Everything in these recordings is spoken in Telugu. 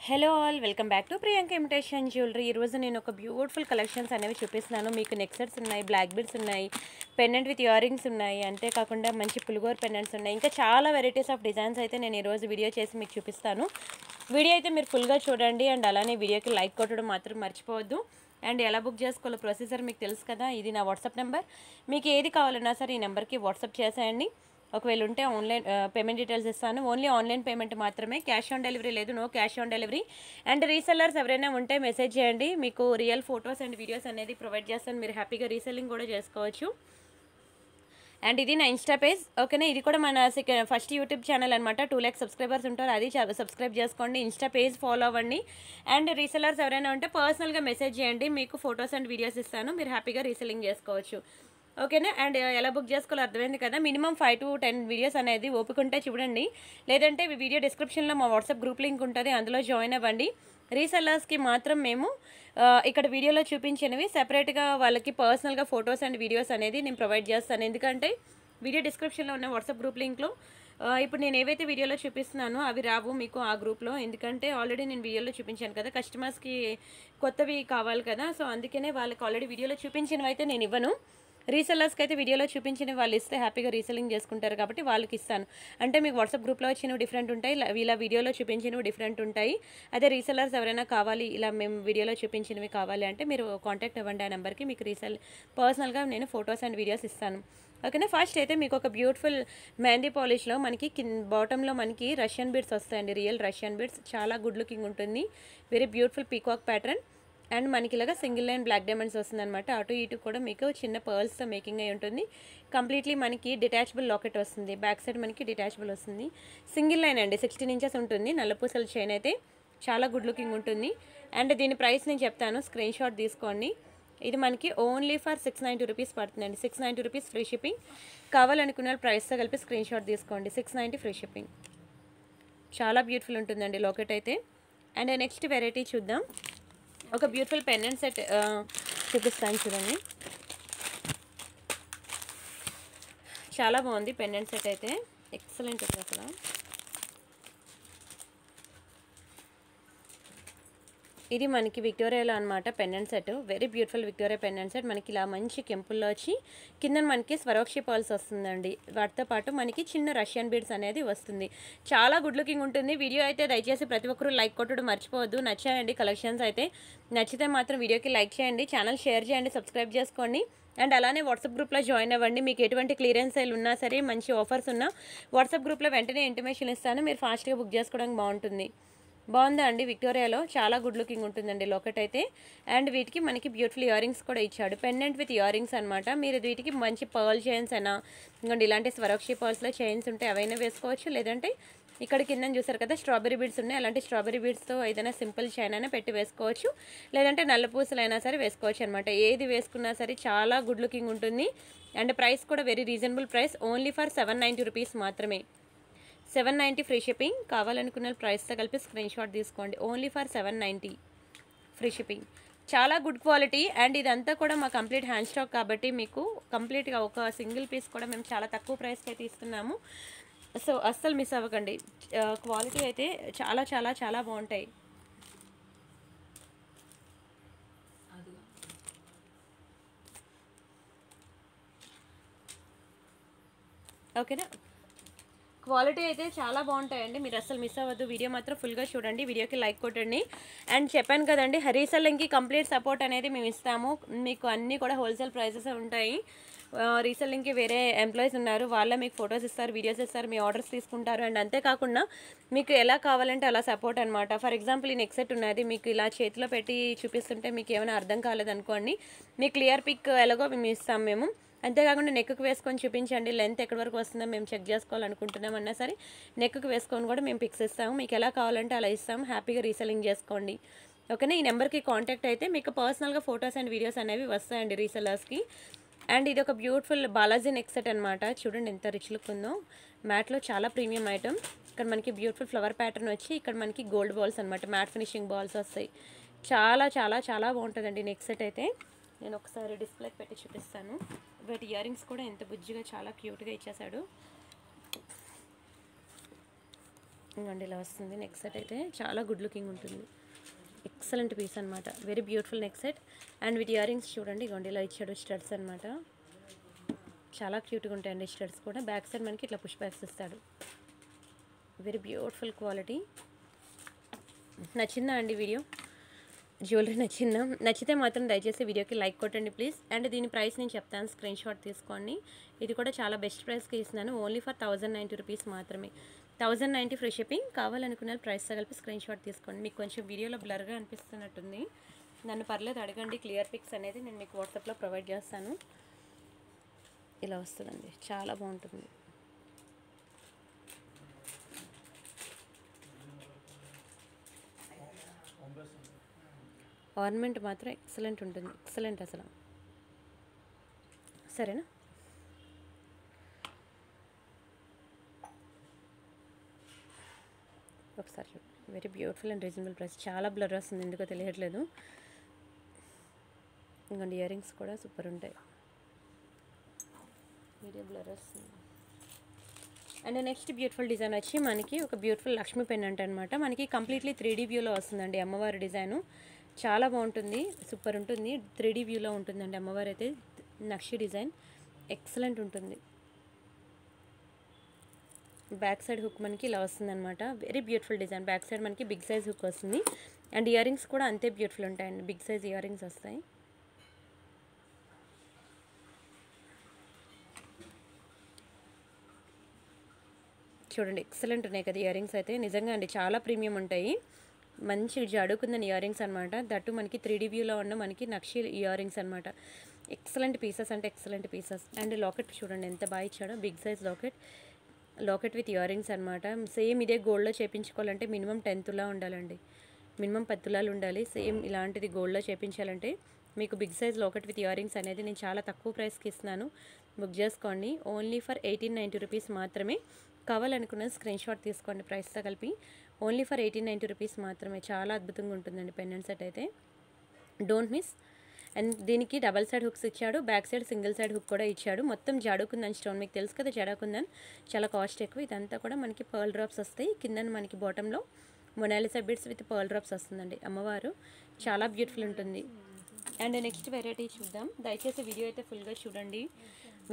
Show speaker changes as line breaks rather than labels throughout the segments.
Hello all welcome back to Priyanka imitation jewellery. ఈరోజు నేను ఒక బ్యూటిఫుల్ కలెక్షన్స్ అనేవి చూపిస్తున్నాను. మీకు నెక్ సెట్స్ ఉన్నాయి, బ్లాక్ బీడ్స్ ఉన్నాయి, పెండెంట్ విత్ ఇయర్ రింగ్స్ ఉన్నాయి, అంతేకాకుండా మంచి పులిగోర్ పెండెంట్స్ ఉన్నాయి. ఇంకా చాలా వెరైటీస్ ఆఫ్ డిజైన్స్ అయితే నేను ఈరోజు వీడియో చేసి మీకు చూపిస్తాను. వీడియో అయితే మీరు ఫుల్గా చూడండి అండ్ అలానే వీడియోకి లైక్ కొట్టడం మాత్రం మర్చిపోవద్దు. అండ్ ఎలా బుక్ చేసుకోవాలో ప్రొసీజర్ మీకు తెలుసు కదా. ఇది నా వాట్సాప్ నెంబర్. మీకు ఏది కావాలన్నా సరే ఈ నెంబర్కి వాట్సాప్ చేసేయండి. ఒకవేళ ఉంటే ఆన్లైన్ పేమెంట్ డీటెయిల్స్ ఇస్తాను. ఓన్లీ ఆన్లైన్ పేమెంట్ మాత్రమే, క్యాష్ ఆన్ డెలివరీ లేదు, no cash on delivery. And resellers ఎవరైనా ఉంటే మెసేజ్ చేయండి, మీకు రియల్ ఫొటోస్ అండ్ వీడియోస్ అనేది ప్రొవైడ్ చేస్తాను. మీరు హ్యాపీగా రీసెల్లింగ్ కూడా చేసుకోవచ్చు. అండ్ ఇది నా ఇన్స్టా పేజ్, ఓకేనా. ఇది కూడా మన ఫస్ట్ యూట్యూబ్ ఛానల్ అనమాట. 2 lakhs సబ్స్క్రైబర్స్ ఉంటారు, అది సబ్స్క్రైబ్ చేసుకోండి. ఇన్స్టా పేజ్ ఫాలో అవ్వండి. అండ్ రీసెల్లర్స్ ఎవరైనా ఉంటే పర్సనల్గా మెసేజ్ చేయండి, మీకు ఫొటోస్ అండ్ వీడియోస్ ఇస్తాను. మీరు హ్యాపీగా రీసెల్లింగ్ చేసుకోవచ్చు, ఓకేనా. అండ్ ఎలా బుక్ చేసుకోవాలో అర్థమైంది కదా. మినిమం 5 to 10 వీడియోస్ అనేది ఓపుకుంటే చూడండి, లేదంటే వీడియో డిస్క్రిప్షన్లో మా వాట్సాప్ గ్రూప్ లింక్ ఉంటుంది, అందులో జాయిన్ అవ్వండి. రీసెల్లర్స్కి మాత్రం మేము ఇక్కడ వీడియోలో చూపించినవి సెపరేట్గా వాళ్ళకి పర్సనల్గా ఫొటోస్ అండ్ వీడియోస్ అనేది నేను ప్రొవైడ్ చేస్తాను. ఎందుకంటే వీడియో డిస్క్రిప్షన్లో ఉన్న వాట్సాప్ గ్రూప్ లింక్లో ఇప్పుడు నేను ఏవైతే వీడియోలో చూపిస్తున్నానో అవి రావు మీకు ఆ గ్రూప్లో. ఎందుకంటే ఆల్రెడీ నేను వీడియోలో చూపించాను కదా, కస్టమర్స్కి కొత్తవి కావాలి కదా. సో అందుకనే వాళ్ళకి ఆల్రెడీ వీడియోలో చూపించినవి అయితే నేను ఇవ్వను. రీసెల్లర్స్కి అయితే వీడియోలో చూపించిన వాళ్ళు ఇస్తే హ్యాపీగా రీసెల్లింగ్ చేసుకుంటారు కాబట్టి వాళ్ళకి ఇస్తాను. అంటే మీకు వాట్సాప్ గ్రూప్లో వచ్చినవి డిఫరెంట్ ఉంటాయి, ఇలా వీడియోలో చూపించినవి డిఫరెంట్ ఉంటాయి. అదే రీసెల్లర్స్ ఎవరైనా కావాలి, ఇలా మేము వీడియోలో చూపించినవి కావాలి అంటే మీరు కాంటాక్ట్ అవ్వండి ఆ నెంబర్కి. మీకు పర్సనల్గా నేను ఫొటోస్ అండ్ వీడియోస్ ఇస్తాను, ఓకేనా. ఫస్ట్ అయితే మీకు ఒక బ్యూటిఫుల్ మెహందీ పాలిష్లో మనకి బాటంలో మనకి రష్యన్ బీడ్స్ వస్తాయండి, రియల్ రష్యన్ బీడ్స్. చాలా గుడ్ లుకింగ్ ఉంటుంది, very beautiful peacock pattern. And మనకి ఇలాగా సింగిల్ లైన్ బ్లాక్ డైమండ్స్ వస్తుంది అనమాట. అటు ఇటు కూడా మీకు చిన్న పర్ల్స్తో మేకింగ్ అయి ఉంటుంది. కంప్లీట్లీ మనకి డిటాచబుల్ లాకెట్ వస్తుంది, బ్యాక్ సైడ్ మనకి డిటాచబుల్ వస్తుంది. సింగిల్ లైన్ అండి, 16 inches ఉంటుంది. నల్లపూసల చైన్ అయితే చాలా గుడ్ లుకింగ్ ఉంటుంది. అండ్ దీని ప్రైస్ నేను చెప్తాను, స్క్రీన్ షాట్ తీసుకోండి. ఇది మనకి ఓన్లీ ఫర్ 690 రూపీస్ పడుతుందండి. 690 రూపీస్ ఫ్రీ షిప్పింగ్. కావాలనుకున్న ప్రైస్తో కలిపి స్క్రీన్ షాట్ తీసుకోండి. 690 ఫ్రీ షిప్పింగ్. చాలా బ్యూటిఫుల్ ఉంటుందండి లాకెట్ అయితే. అండ్ నెక్స్ట్ వెరైటీ చూద్దాం. ఒక బ్యూటిఫుల్ పెండెంట్ సెట్ చూపిస్తాను చూడండి. చాలా బాగుంది పెండెంట్ సెట్ అయితే, ఎక్సలెంట్ ఉంది అసలు. ఇది మనకి విక్టోరియాలో అనమాట pendant set, very beautiful Victoria pendant set. మనకి ఇలా మంచి కెంపుల్లో వచ్చి కింద మనకి స్వరోక్షి పర్ల్స్ వస్తుందండి. వాటితో పాటు మనకి చిన్న రష్యన్ బీడ్స్ అనేది వస్తుంది. చాలా గుడ్ లుకింగ్ ఉంటుంది. వీడియో అయితే దయచేసి ప్రతి ఒక్కరూ లైక్ కొట్టడం మర్చిపోవద్దు. నచ్చాయండి కలెక్షన్స్ అయితే, నచ్చితే మాత్రం వీడియోకి లైక్ చేయండి, ఛానల్ షేర్ చేయండి, సబ్స్క్రైబ్ చేసుకోండి. అండ్ అలానే వాట్సాప్ గ్రూప్లో జాయిన్ అవ్వండి. మీకు ఎటువంటి క్లియరెన్స్ సేల్ ఉన్నా సరే, మంచి ఆఫర్స్ ఉన్నా వాట్సాప్ గ్రూప్లో వెంటనే ఇంటిమేషన్ ఇస్తాను, మీరు ఫాస్ట్గా బుక్ చేసుకోవడానికి బాగుంటుంది. బాగుందా అండి, విక్టోరియాలో చాలా గుడ్ లుకింగ్ ఉంటుందండి లాకెట్ అయితే. అండ్ వీటికి మనకి బ్యూటిఫుల్ ఇయర్ రింగ్స్ కూడా ఇచ్చాడు, పెండెంట్ విత్ ఇయర్ రింగ్స్ అనమాట. మీరు వీటికి మంచి పర్ల్ చైన్స్ అయినా, ఇంకోండి ఇలాంటి స్వరోక్షి పర్ల్స్లో చైన్స్ ఉంటే అవైనా వేసుకోవచ్చు. లేదంటే ఇక్కడ కింద చూసారు కదా స్ట్రాబెరీ బీడ్స్ ఉన్నాయి, అలాంటి స్ట్రాబెరీ బీడ్స్తో ఏదైనా సింపుల్ చైన్ అయినా పెట్టి వేసుకోవచ్చు. లేదంటే నల్ల పూసలు అయినా సరే వేసుకోవచ్చు అనమాట. ఏది వేసుకున్నా సరే చాలా గుడ్ లుకింగ్ ఉంటుంది. అండ్ ప్రైస్ కూడా very reasonable price, only for 790 rupees మాత్రమే. 790 ఫ్రీ షిప్పింగ్. కావాలనుకున్న ప్రైస్తో కలిపి స్క్రీన్ షాట్ తీసుకోండి. Only for 790 free shipping. చాలా గుడ్ క్వాలిటీ. అండ్ ఇదంతా కూడా మా కంప్లీట్ హ్యాండ్ స్టాక్ కాబట్టి మీకు కంప్లీట్గా ఒక సింగిల్ పీస్ కూడా మేము చాలా తక్కువ ప్రైస్కి అయితే ఇస్తున్నాము. సో అస్సలు మిస్ అవ్వకండి, క్వాలిటీ అయితే చాలా చాలా చాలా బాగుంటాయి, ఓకేనా. క్వాలిటీ అయితే చాలా బాగుంటాయండి, మీరు అసలు మిస్ అవ్వద్దు. వీడియో మాత్రం ఫుల్గా చూడండి, వీడియోకి లైక్ కొట్టండి. అండ్ చెప్పాను కదండి, రీసెల్లింగ్కి కంప్లీట్ సపోర్ట్ అనేది మేము ఇస్తాము. మీకు అన్నీ కూడా హోల్సేల్ ప్రైసెస్ ఉంటాయి. రీసెల్లింగ్కి వేరే ఎంప్లాయీస్ ఉన్నారు, వాళ్ళే మీకు ఫొటోస్ ఇస్తారు, వీడియోస్ ఇస్తారు, మీ ఆర్డర్స్ తీసుకుంటారు. అండ్ అంతేకాకుండా మీకు ఎలా కావాలంటే అలా సపోర్ట్ అనమాట. ఫర్ ఎగ్జాంపుల్ ఈ నెక్ సెట్ ఉన్నది, మీకు ఇలా చేతిలో పెట్టి చూపిస్తుంటే మీకు ఏమైనా అర్థం కాలేదనుకోండి, మీ క్లియర్ పిక్ ఎలాగో మేము ఇస్తాం మేము. అంతేకాకుండా నెక్కు వేసుకొని చూపించండి, లెంత్ ఎక్కడి వరకు వస్తుందో మేము చెక్ చేసుకోవాలనుకుంటున్నామన్నా సరే నెక్కు వేసుకొని కూడా మేము పిక్స్ ఇస్తాము. మీకు ఎలా కావాలంటే అలా ఇస్తాము, హ్యాపీగా రీసెల్లింగ్ చేసుకోండి, ఓకేనా. ఈ నెంబర్కి కాంటాక్ట్ అయితే మీకు పర్సనల్గా ఫొటోస్ అండ్ వీడియోస్ అనేవి వస్తాయండి రీసెల్లర్స్కి. అండ్ ఇది ఒక బ్యూటిఫుల్ బాలాజీ నెక్ సెట్ అనమాట. చూడండి ఎంత రిచ్ లుక్ ఉందో, మ్యాట్లో చాలా ప్రీమియం ఐటమ్. ఇక్కడ మనకి బ్యూటిఫుల్ ఫ్లవర్ ప్యాటర్న్ వచ్చి ఇక్కడ మనకి గోల్డ్ బాల్స్ అనమాట, మ్యాట్ ఫినిషింగ్ బాల్స్ వస్తాయి. చాలా చాలా చాలా బాగుంటుందండి నెక్ సెట్ అయితే. నేను ఒకసారి డిస్ప్లేకి పెట్టి చూపిస్తాను. వీటి ఇయర్ రింగ్స్ కూడా ఎంత బుజ్జిగా చాలా క్యూట్గా ఇచ్చేసాడు. ఇంకోండి ఇలా వస్తుంది నెక్ సెట్ అయితే చాలా గుడ్ లుకింగ్ ఉంటుంది. ఎక్సలెంట్ పీస్ అనమాట. Very beautiful neck set and with earrings చూడండి. ఇగోండి ఇలా ఇచ్చాడు స్టడ్స్ అనమాట. చాలా క్యూట్గా ఉంటాయండి స్టడ్స్ కూడా. బ్యాక్ సైడ్ మనకి ఇట్లా పుష్ బ్యాక్స్ ఇస్తాడు. Very beautiful quality. నచ్చిందా అండి వీడియో? జ్యువెలరీ నచ్చితే మాత్రం దయచేసి వీడియోకి లైక్ కొట్టండి ప్లీజ్. అండ్ దీని ప్రైస్ నేను చెప్తాను, స్క్రీన్ షాట్ తీసుకోండి. ఇది కూడా చాలా బెస్ట్ ప్రైస్కి ఇస్తున్నాను. ఓన్లీ ఫర్ 1090 రూపీస్ మాత్రమే. 1090 ఫ్రీ షిప్పింగ్. కావాలనుకున్న ప్రైస్తో కలిపి స్క్రీన్ షాట్ తీసుకోండి. మీకు కొంచెం వీడియోలో బ్లర్గా అనిపిస్తున్నట్టుంది, నన్ను పర్లేదు అడగండి. క్లియర్ పిక్స్ అనేది నేను మీకు వాట్సాప్లో ప్రొవైడ్ చేస్తాను. ఇలా వస్తుందండి, చాలా బాగుంటుంది. ఆర్నమెంట్ మాత్రం ఎక్సలెంట్ ఉంటుంది. ఎక్సలెంట్ అసలు. సరేనా? ఒకసారి చూడండి. Very beautiful and reasonable price. చాలా బ్లర్ వస్తుంది, ఎందుకో తెలియట్లేదు. ఇంకొండి ఇయర్ రింగ్స్ కూడా సూపర్ ఉంటాయి. వీడియో బ్లర్ వస్తుంది. అండ్ నెక్స్ట్ బ్యూటిఫుల్ డిజైన్ వచ్చి మనకి ఒక బ్యూటిఫుల్ లక్ష్మీ పెండెంట్ అనమాట. మనకి కంప్లీట్లీ 3D వ్యూలో వస్తుందండి అమ్మవారి డిజైను. చాలా బాగుంటుంది, సూపర్ ఉంటుంది. 3D వ్యూలో ఉంటుందండి అమ్మవారు అయితే. నక్షి డిజైన్ ఎక్సలెంట్ ఉంటుంది. బ్యాక్ సైడ్ హుక్ మనకి ఇలా వస్తుంది అనమాట. Very beautiful design. Back side మనకి బిగ్ సైజ్ హుక్ వస్తుంది. అండ్ ఇయర్ రింగ్స్ కూడా అంతే బ్యూటిఫుల్ ఉంటాయండి. బిగ్ సైజ్ ఇయర్ రింగ్స్ వస్తాయి. చూడండి ఎక్సలెంట్ ఉన్నాయి కదా ఇయర్ రింగ్స్ అయితే. నిజంగా అండి చాలా ప్రీమియం ఉంటాయి. మంచి జాడుకుందని ఇయర్ రింగ్స్ అనమాట. దట్టు మనకి 3D వ్యూలో ఉన్న మనకి నక్షి ఇయర్ రింగ్స్ అనమాట. ఎక్సలెంట్ పీసెస్ అంటే ఎక్సలెంట్ పీసెస్. అండ్ లాకెట్ చూడండి ఎంత బాగా ఇచ్చాడో. Big size locket with earrings అనమాట. సేమ్ ఇదే గోల్డ్లో చేయించుకోవాలంటే మినిమం 10 తులా ఉండాలండి. మినిమం 10 తులాలు ఉండాలి. సేమ్ ఇలాంటిది గోల్డ్లో చేయించాలంటే మీకు big size locket with earrings అనేది నేను చాలా తక్కువ ప్రైస్కి ఇస్తున్నాను. బుక్ చేసుకోండి. ఓన్లీ ఫర్ 1890 రూపీస్ మాత్రమే. కావాలనుకున్న స్క్రీన్ షాట్ తీసుకోండి ప్రైస్తో కలిపి. ఓన్లీ ఫర్ 1890 రూపీస్ మాత్రమే. చాలా అద్భుతంగా ఉంటుందండి పెండెంట్ సెట్ అయితే. Don't miss. అండ్ దీనికి డబల్ సైడ్ హుక్స్ ఇచ్చాడు. Back side single side hook కూడా ఇచ్చాడు. మొత్తం జాడుకుందని స్టోన్. మీకు తెలుసు కదా జాడుకుందని చాలా కాస్ట్ ఎక్కువ. ఇదంతా కూడా మనకి పర్ల్ డ్రాప్స్ వస్తాయి. కింద మనకి బాటంలో Mona Lisa beads with pearl drops వస్తుందండి అమ్మవారు. చాలా బ్యూటిఫుల్ ఉంటుంది. అండ్ నెక్స్ట్ వెరైటీ చూద్దాం. దయచేసి వీడియో అయితే ఫుల్గా చూడండి.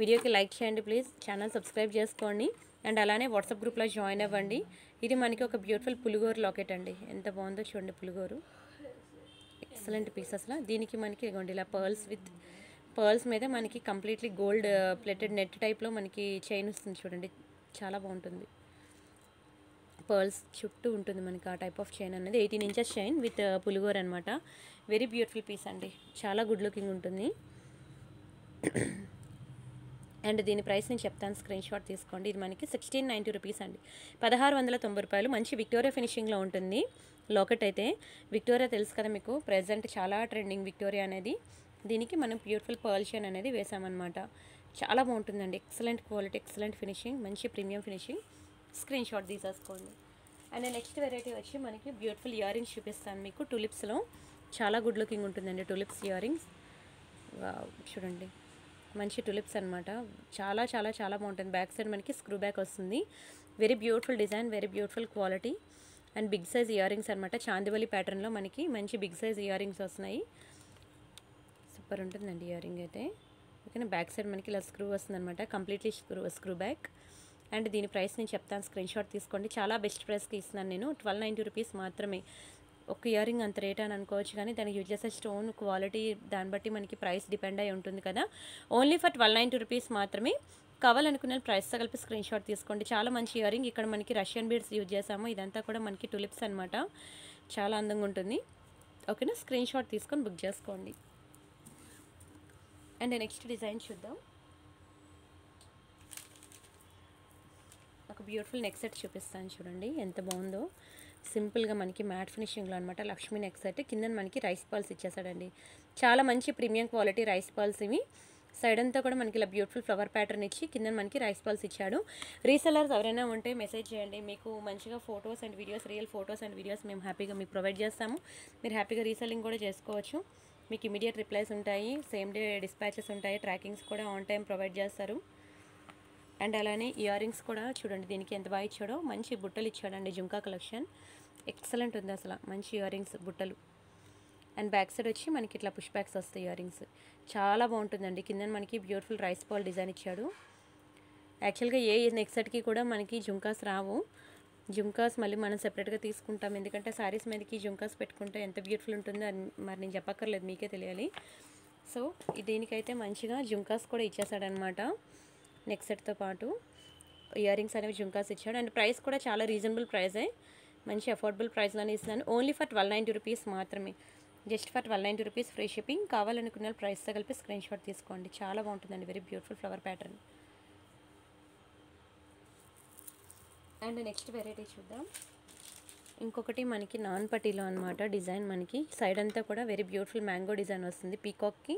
వీడియోకి లైక్ చేయండి ప్లీజ్. ఛానల్ సబ్స్క్రైబ్ చేసుకోండి. అండ్ అలానే వాట్సాప్ గ్రూప్లో జాయిన్ అవ్వండి. ఇది మనకి ఒక బ్యూటిఫుల్ పులిగోరు లాకెట్ అండి. ఎంత బాగుందో చూడండి పులిగోరు. ఎక్సలెంట్ పీస్ అసలు. దీనికి మనకి ఇగోండి ఇలా పర్ల్స్ మీద మనకి కంప్లీట్లీ గోల్డ్ ప్లేటెడ్ నెట్ టైప్లో మనకి చైన్ వస్తుంది చూడండి. చాలా బాగుంటుంది. పర్ల్స్ చుట్టూ ఉంటుంది మనకి ఆ టైప్ ఆఫ్ చైన్ అనేది. 18 ఇంచెస్ చైన్ విత్ పులిగోరు అనమాట. వెరీ బ్యూటిఫుల్ పీస్ అండి. చాలా గుడ్ లుకింగ్ ఉంటుంది. అండ్ దీని ప్రైస్ నేను చెప్తాను, స్క్రీన్ షాట్ తీసుకోండి. ఇది మనకి 1690 రూపీస్ అండి. 1690 రూపాయలు. మంచి విక్టోరియా ఫినిషింగ్లో ఉంటుంది లాకెట్ అయితే. విక్టోరియా తెలుసు కదా మీకు, ప్రెజెంట్ చాలా ట్రెండింగ్ విక్టోరియా అనేది. దీనికి మనం బ్యూటిఫుల్ పర్ల్ చైన్ అనేది వేసామన్నమాట. చాలా బాగుంటుందండి. ఎక్సలెంట్ క్వాలిటీ, ఎక్సలెంట్ ఫినిషింగ్, మంచి ప్రీమియం ఫినిషింగ్. స్క్రీన్ షాట్ తీసేసుకోండి. అండ్ నెక్స్ట్ వెరైటీ వచ్చి మనకి బ్యూటిఫుల్ ఇయర్ రింగ్స్ చూపిస్తాను మీకు. టులిప్స్లో చాలా గుడ్ లుకింగ్ ఉంటుందండి టులిప్స్ ఇయర్ రింగ్స్. చూడండి మంచి టులిప్స్ అనమాట. చాలా చాలా చాలా బాగుంటుంది. బ్యాక్ సైడ్ మనకి స్క్రూ బ్యాక్ వస్తుంది. Very beautiful design, very beautiful quality. And big size earrings అనమాట. చాందివలి ప్యాటర్న్లో మనకి మంచి బిగ్ సైజ్ ఇయర్ రింగ్స్ వస్తున్నాయి. సూపర్ ఉంటుందండి ఇయర్ రింగ్ అయితే. ఓకేనా. బ్యాక్ సైడ్ మనకి ఇలా స్క్రూ వస్తుంది అనమాట. Completely screw back. అండ్ దీని ప్రైస్ నేను చెప్తాను, స్క్రీన్ షాట్ తీసుకోండి. చాలా బెస్ట్ ప్రైస్కి ఇస్తున్నాను నేను. 1290 రూపీస్ మాత్రమే. ఒక ఇయర్ రింగ్ అంత రేట్ అని అనుకోవచ్చు, కానీ దానికి యూజ్ చేసే స్టోన్ క్వాలిటీ దాన్ని బట్టి మనకి ప్రైస్ డిపెండ్ అయి ఉంటుంది కదా. ఓన్లీ ఫర్ 1290 రూపీస్ మాత్రమే. కావాలనుకున్న ప్రైస్తో కలిపి స్క్రీన్ షాట్ తీసుకోండి. చాలా మంచి ఇయర్ రింగ్. ఇక్కడ మనకి రష్యన్ బీడ్స్ యూజ్ చేసాము. ఇదంతా కూడా మనకి టులిప్స్ అనమాట. చాలా అందంగా ఉంటుంది. ఓకేనా. స్క్రీన్ షాట్ తీసుకొని బుక్ చేసుకోండి. అండ్ నెక్స్ట్ డిజైన్ చూద్దాం. ఒక బ్యూటిఫుల్ నెక్ సెట్ చూపిస్తాను చూడండి ఎంత బాగుందో. సింపుల్గా మనకి మ్యాట్ ఫినిషింగ్లో అనమాట. Lakshmi neck set. కింద మనకి రైస్ పాల్స్ ఇచ్చేసాడండి. చాలా మంచి ప్రీమియం క్వాలిటీ రైస్ పాల్స్ ఇవి. సైడ్ అంతా కూడా మనకి ఇలా బ్యూటిఫుల్ ఫ్లవర్ ప్యాటర్న్ ఇచ్చి కింద మనకి రైస్ పాల్స్ ఇచ్చాడు. రీసెలర్స్ ఎవరైనా ఉంటే మెసేజ్ చేయండి. మీకు మంచిగా photos and videos, real photos and videos మేము హ్యాపీగా మీకు ప్రొవైడ్ చేస్తాము. మీరు హ్యాపీగా రీసెల్లింగ్ కూడా చేసుకోవచ్చు. మీకు ఇమీడియట్ రిప్లైస్ ఉంటాయి. సేమ్ డే డిస్పాచెస్ ఉంటాయి. ట్రాకింగ్స్ కూడా ఆన్ టైం ప్రొవైడ్ చేస్తారు. అండ్ అలానే ఇయర్ రింగ్స్ కూడా చూడండి దీనికి ఎంత బాగా ఇచ్చాడో, మంచి బుట్టలు ఇచ్చాడండి. జుంకా కలెక్షన్ ఎక్సలెంట్ ఉంది అసలు, మంచి ఇయర్ రింగ్స్ బుట్టలు. అండ్ బ్యాక్ సైడ్ వచ్చి మనకి ఇట్లా పుష్ బ్యాక్స్ వస్తాయి ఇయర్ రింగ్స్, చాలా బాగుంటుందండి. కింద మనకి బ్యూటిఫుల్ రైస్ బాల్ డిజైన్ ఇచ్చాడు. యాక్చువల్గా ఏ నెక్ సెట్కి కూడా మనకి జుంకాస్ రావు. జుంకాస్ మళ్ళీ మనం సెపరేట్గా తీసుకుంటాం, ఎందుకంటే శారీస్ మీదకి జుంకాస్ పెట్టుకుంటే ఎంత బ్యూటిఫుల్ ఉంటుందో అని మరి నేను చెప్పక్కర్లేదు, మీకే తెలియాలి. సో దీనికైతే మంచిగా జుంకాస్ కూడా ఇచ్చేసాడనమాట. నెక్ సెట్తో పాటు ఇయర్ రింగ్స్ అనేవి జుంకాస్ ఇచ్చాడు. అండ్ ప్రైస్ కూడా చాలా రీజనబుల్ ప్రైసే, మంచి అఫోర్డబుల్ ప్రైస్లోనే ఇస్తున్నాను. ఓన్లీ ఫర్ 1290 రూపీస్ మాత్రమే, just for 1290 rupees free shipping. కావాలనుకున్న ప్రైస్తో కలిపి స్క్రీన్ షాట్ తీసుకోండి. చాలా బాగుంటుందండి, very beautiful flower pattern. And next variety చూద్దాం. ఇంకొకటి మనకి నాన్ పట్టీలో అనమాట. డిజైన్ మనకి సైడ్ అంతా కూడా వెరీ బ్యూటిఫుల్ మ్యాంగో డిజైన్ వస్తుంది. పీకాక్కి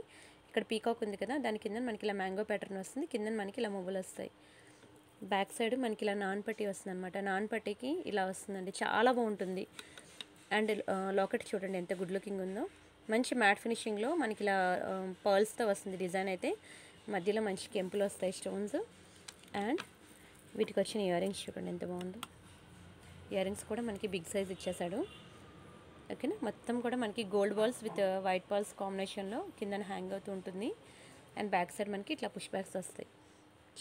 ఇక్కడ పీకాక్ ఉంది కదా, దాని కింద మనకి ఇలా మ్యాంగో ప్యాటర్న్ వస్తుంది, కింద మనకి ఇలా మువ్వలు వస్తాయి. బ్యాక్ సైడ్ మనకి ఇలా నాన్ పట్టీ వస్తుంది అనమాట. నాన్ పట్టీకి ఇలా వస్తుందండి, చాలా బాగుంటుంది. అండ్ లాకెట్ చూడండి ఎంత గుడ్ లుకింగ్ ఉందో, మంచి మ్యాట్ ఫినిషింగ్లో మనకి ఇలా పర్ల్స్తో వస్తుంది డిజైన్ అయితే. మధ్యలో మంచి కెంపులు వస్తాయి స్టోన్స్. అండ్ వీటికి వచ్చిన ఇయర్ రింగ్స్ చూడండి ఎంత బాగుందో. ఇయర్ రింగ్స్ కూడా మనకి బిగ్ సైజ్ ఇచ్చేసాడు. ఓకేనా, మొత్తం కూడా మనకి gold balls with white balls కాంబినేషన్లో కింద హ్యాంగ్ అవుతూ ఉంటుంది. అండ్ బ్యాక్ సైడ్ మనకి ఇట్లా పుష్ బ్యాక్స్ వస్తాయి.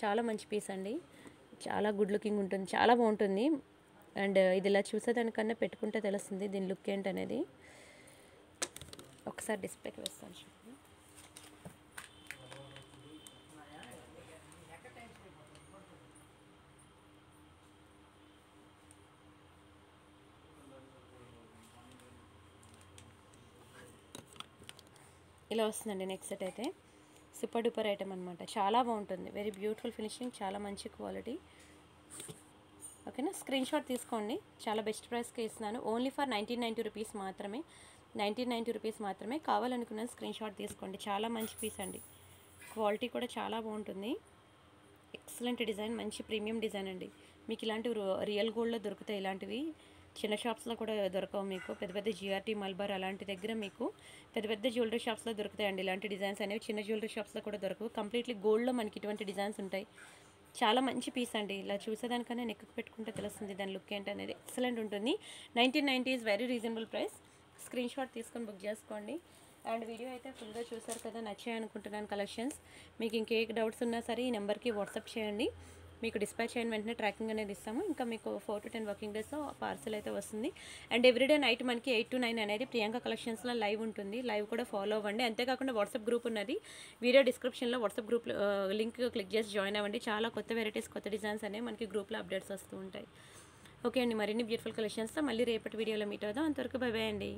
చాలా మంచి పీస్ అండి, చాలా గుడ్ లుకింగ్ ఉంటుంది, చాలా బాగుంటుంది. అండ్ ఇది ఇలా చూసేదానికన్నా పెట్టుకుంటే తెలుస్తుంది దీని లుక్ ఏంటనేది. ఒకసారి డిస్ప్లేకి వేస్తాను చూడండి. ఇలా వస్తుందండి నెక్ సెట్ అయితే. సూపర్ డూపర్ ఐటమ్ అనమాట, చాలా బాగుంటుంది. వెరీ బ్యూటిఫుల్ ఫినిషింగ్, చాలా మంచి క్వాలిటీ. ఓకేనా, స్క్రీన్ షాట్ తీసుకోండి. చాలా బెస్ట్ ప్రైస్కి ఇస్తున్నాను. ఓన్లీ ఫర్ 1990 రూపీస్ మాత్రమే, 1990 రూపీస్ మాత్రమే. కావాలనుకున్న స్క్రీన్ షాట్ తీసుకోండి. చాలా మంచి పీస్ అండి, క్వాలిటీ కూడా చాలా బాగుంటుంది. ఎక్సలెంట్ డిజైన్, మంచి ప్రీమియం డిజైన్ అండి. మీకు ఇలాంటివి రియల్ గోల్డ్లో దొరుకుతాయి. ఇలాంటివి చిన్న షాప్స్లో కూడా దొరకవు మీకు. పెద్ద పెద్ద జిఆర్టీ మల్బార్ అలాంటి దగ్గర మీకు పెద్ద పెద్ద జ్యువెలరీ షాప్స్లో దొరుకుతాయండి ఇలాంటి డిజైన్స్ అనేవి. చిన్న జ్యువెలరీ షాప్స్లో కూడా దొరకవు. కంప్లీట్లీ గోల్డ్లో మనకి ఇటువంటి డిజైన్స్ ఉంటాయి. చాలా మంచి పీస్ అండి. ఇలా చూసేదానికన్నా నెక్కి పెట్టుకుంటే తెలుస్తుంది దాని లుక్ ఏంటనేది. ఎక్సలెంట్ ఉంటుంది. 1990 is very reasonable price. Screen shot తీసుకొని బుక్ చేసుకోండి. అండ్ వీడియో అయితే ఫుల్గా చూసారు కదా, నచ్చాయి అనుకుంటున్నాను కలెక్షన్స్. మీకు ఇంకే డౌట్స్ ఉన్నా సరే ఈ నెంబర్కి వాట్సాప్ చేయండి. మీకు డిస్పాచ్ అయిన వెంటనే ట్రాకింగ్ అనేది ఇస్తాము. ఇంకా మీకు 4 to 10 వర్కింగ్ డేస్లో పార్సల్ అయితే వస్తుంది. అండ్ ఎవ్రీడే నైట్ మనకి 8 to 9 అనేది ప్రియాంక కలెక్షన్స్లో లైవ్ ఉంటుంది. లైవ్ కూడా ఫాలో అవ్వండి. అంతేకాకుండా వాట్సాప్ గ్రూప్ ఉన్నది. వీడియో డిస్క్రిప్షన్లో వాట్సాప్ గ్రూప్ లింక్ క్లిక్ చేసి జాయిన్ అవ్వండి. చాలా కొత్త వెరైటీస్, కొత్త డిజైన్స్ అనేవి మనకి గ్రూప్లో అప్డేట్స్ వస్తూ ఉంటాయి. ఓకే అండి, మరిన్ని బ్యూటిఫుల్ కలెక్షన్స్తో మళ్ళీ రేపటి వీడియోలో మీట్ అవుదాం. అంతవరకు బై బై అండి.